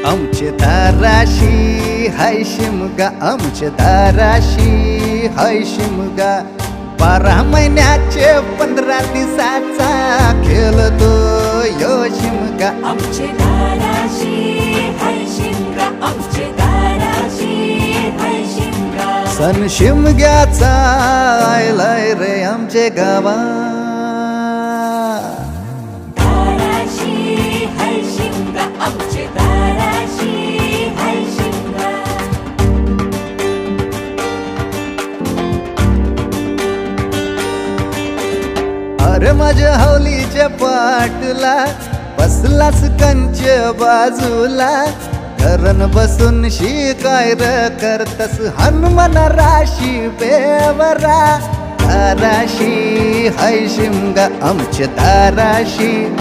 आमचे दाराशी हाय शिमगा, आमचे दाराशी हाय शिमगा, 12 महिन्याचे 15 दिवसाचा खेळतो यो शिमगा. आमचे दाराशी हाय शिमगा, आमचे दाराशी हाय शिमगा. सण शिमग्याचा आयलाय रे आमचे गावा. दाराशी हाय शिमगा, आमचे दाराशी हाय शिमगा. अरे माझ्या हौलीच्या पाटला बसलास कंच बाजूला, धरण बसून शिकाय र करतस हनुमान राशी बेवरा. दाराशी हाय शिमगा, आमच्या दाराशी.